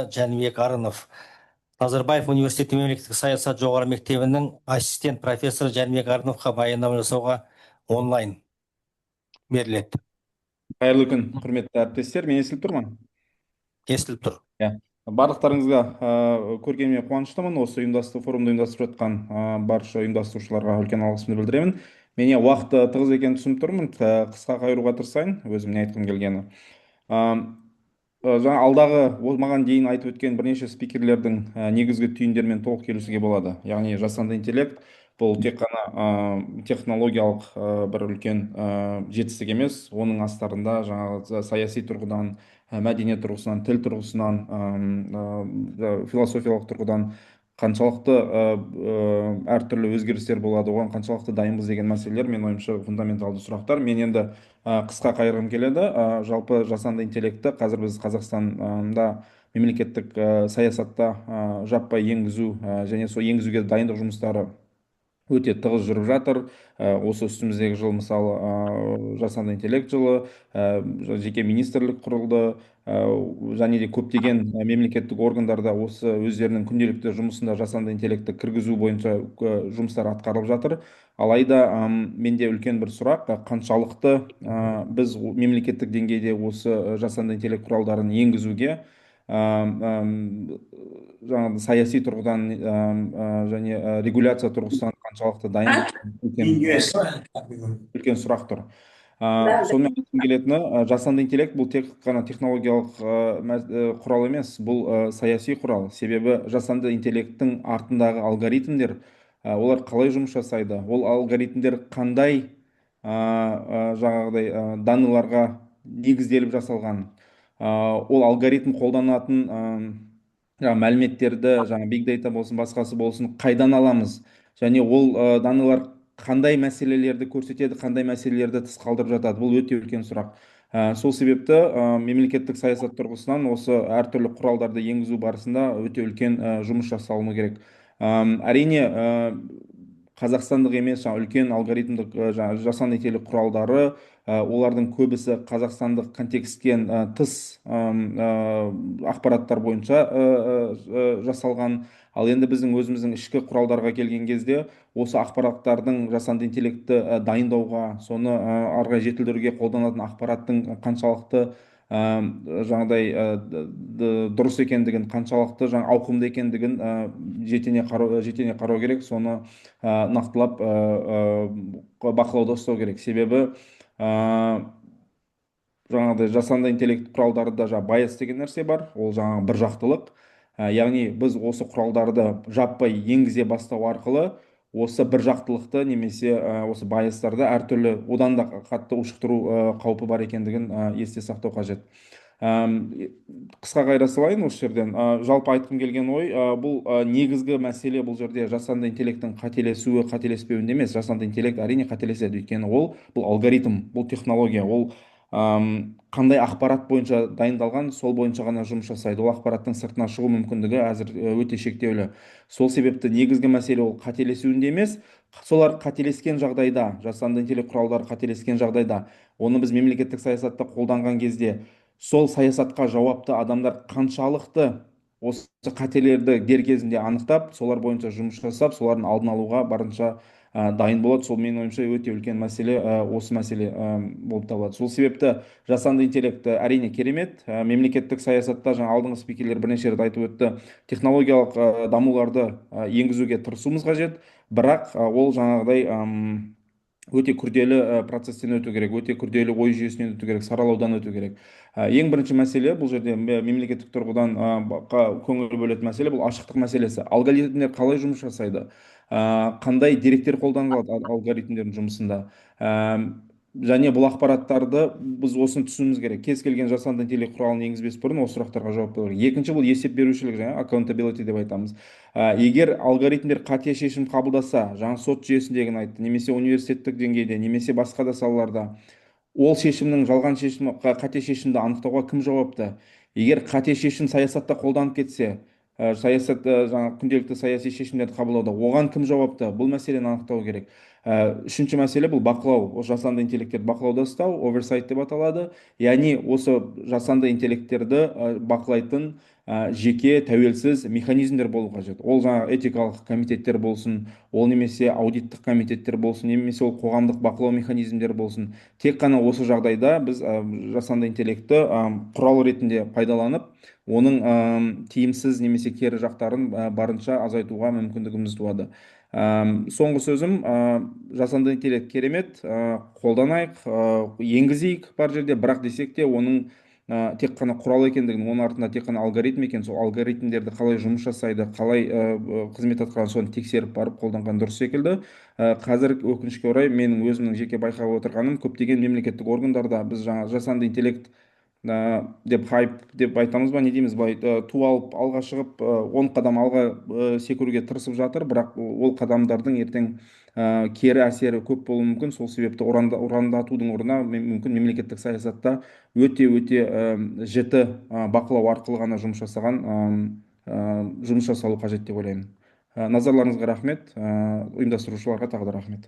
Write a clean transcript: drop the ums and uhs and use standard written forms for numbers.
Жәнібек Арынов. Назарбаев университеті мемлекеттік саясат жоғары мектебінің ассистент профессоры Жәнібек Арыновқа баяндама жасауға онлайн беріледі. Қайырлы күн, құрметті әріптестер. Мен естіліп тұр ма? Естіліп тұр. Барлықтарыңызға көргеніме қуаныштымын. Осы форумды ұйымдастырып жатқан барша ұйымдастырушыларға үлкен алғысымды білдіремін. Мен уақыт тығыз екенін түсініп тұрмын. Қысқа қайыруға тырысайын, өзім не айтқым келгені. Жаңа алдағы маған дейін айтып өткен бірнеше спикерлердің негізгі түйіндерімен толық келісуге болады. Яғни жасанды интеллект бұл тек қана технологиялық бір үлкен жетістік емес, оның астарында жаңағы саяси тұрғыдан, мәдениет тұрғысынан, тіл тұрғысынан, философиялық тұрғыдан қаншалықты әртүрлі өзгерістер болады, оған қаншалықты дайынбыз деген мәселелер менің ойымша фундаменталды сұрақтар. Мен енді қысқа қайырғым келеді. Жалпы жасанды интеллектті қазір біз Қазақстанда мемлекеттік саясатта жаппай енгізу және сол енгізуге дайындық жұмыстары өте тығыз жүріп жатыр. Осы үстіміздегі жыл мысалы жасанды интеллект жылы, жеке министрлік құрылды, және де көптеген мемлекеттік органдарда осы өздерінің күнделікті жұмысында жасанды интеллектті кіргізу бойынша жұмыстар атқарылып жатыр. Алайда менде үлкен бір сұрақ, қаншалықты біз мемлекеттік деңгейде осы жасанды интеллект құралдарын енгізуге жаңағы саяси тұрғыдан және регуляция тұрғысынан қаншалықты дайындық үлкен сұрақ тұр. Сонымен айтқым келетіні, жасанды интеллект бұл тек қана технологиялық құрал емес, бұл саяси құрал. Себебі жасанды интеллекттің артындағы алгоритмдер, олар қалай жұмыс жасайды, ол алгоритмдер қандай жаңағыдай даныларға негізделіп жасалған, ол алгоритм қолданатын мәліметтерді, биг дейта болсын, басқасы болсын, қайдан аламыз, және ол данылар қандай мәселелерді көрсетеді, қандай мәселелерді тыс қалдырып жатады, бұл өте үлкен сұрақ. Сол себепті мемлекеттік саясат тұрғысынан осы әртүрлі құралдарды енгізу барысында өте үлкен жұмыс жасалыну керек. Әрине қазақстандық емес үлкен алгоритмдік жасанды интеллект құралдары, олардың көбісі қазақстандық контексттен тыс ақпараттар бойынша жасалған. Ал енді біздің өзіміздің ішкі құралдарға келген кезде осы ақпараттардың жасанды интеллектті дайындауға, соны ары қарай жетілдіруге қолданатын ақпараттың қаншалықты жаңағыдай дұрыс екендігін, қаншалықты ауқымды екендігін жетене қарау керек, соны нақтылап бақылауда ұстау керек. Себебі жаңағыдай жасанды интеллект құралдарында байас деген нәрсе бар, ол жаңағы бір жақтылық. Яғни біз осы құралдарды жаппай енгізе бастау арқылы осы бір жақтылықты немесе осы байастарды әртүрлі одан да қатты ушықтыру қаупі бар екендігін есте сақтау қажет. Қысқа қайыра салайын осы жерден. Жалпы айтқым келген ой, бұл негізгі мәселе бұл жерде жасанды интеллекттің қателесуі, қателеспеуінде емес. Жасанды интеллект әрине қателеседі, өйткені бұл алгоритм, бұл технология, ол қандай ақпарат бойынша дайындалған, сол бойынша ғана жұмыс жасайды. Ол ақпараттың сыртына шығу мүмкіндігі әзір өте шектеулі. Сол себепті негізгі мәселе ол қателесуінде емес. Солар қателескен жағдайда, жасанды интеллект құралдары қателескен жағдайда, оны біз мемлекеттік саясатта қолданған кезде сол саясатқа жауапты адамдар қаншалықты осы қателерді дер кезінде анықтап, солар бойынша жұмыс жасап, солардың алдын алуға барынша дайын болады. Сол менің ойымша өте үлкен мәселе, осы мәселе болып табылады. Сол себепті жасанды интеллект әрине керемет. Мемлекеттік саясатта алдыңғы спикерлер бірнеше рет айтып өтті, технологиялық дамуларды енгізуге тырысуымыз қажет, бірақ ол жаңағыдай өте күрделі процесстен өту керек, өте күрделі ой жүйесінен өту керек, саралаудан өту керек. Ең бірінші мәселе бұл жерде мемлекеттік тұрғыдан көңіл бөлетін мәселе, бұл ашықтық мәселесі. Алгоритмдер қалай жұмыс жасайды, қандай деректер қолданылады алгоритмдердің жұмысында, және бұл ақпараттарды біз осыны түсінуіміз керек. Кез келген жасанды интеллект құралын енгізбес бұрын осы сұрақтарға жауап беру керек. Екінші, бұл есеп берушілік, accountability деп айтамыз. Егер алгоритмдер қате шешім қабылдаса, сот жүйесіндегін айтты, немесе университеттік деңгейде, немесе басқа да салаларда, ол шешімнің жалған шешімі, қате шешімді анықтауға кім жауапты? Егер қате шешім саясатта қолданып кетсе, күнделікті саяси шешімдерді қабылдауда оған кім жауапты? Бұл мәселені анықтау керек. Үшінші мәселе бұл бақылау, жасанды интеллекттерді бақылауда ұстау, оверсайт деп аталады. Яғни осы жасанды интеллекттерді бақылайтын жеке тәуелсіз механизмдер болу қажет. Ол жаңағы этикалық комитеттер болсын, ол немесе аудиттік комитеттер болсын, немесе ол қоғамдық бақылау механизмдері болсын. Тек қана осы жағдайда біз жасанды интеллектті құрал ретінде пайдаланып, оның тиімсіз немесе кері жақтарын барынша азайтуға мүмкіндігіміз туады. Соңғы сөзім, жасанды интеллект керемет, қолданайық, енгізейік бар жерде, бірақ десек те оның тек қана құрал екендігін, оның артында тек қана алгоритм екен, сол алгоритмдерді қалай жұмыс жасайды, қалай қызмет атқарған, соны тексеріп барып қолданған дұрыс секілді. Қазір өкінішке орай менің өзімнің жеке байқап отырғаным, көптеген мемлекеттік органдарда біз жаңа жасанды интеллект деп хайп деп айтамыз ба, не дейміз, былай ту алып алға шығып 10 қадам алға секіруге тырысып жатыр, бірақ ол қадамдардың ертең кері әсері көп болуы мүмкін. Сол себепті ұрандатудың орнына мүмкін мемлекеттік саясатта өте жіті бақылау арқылы ғана жұмыс жасалу қажет деп ойлаймын. Назарларыңызға рахмет, ұйымдастырушыларға тағы да рахмет.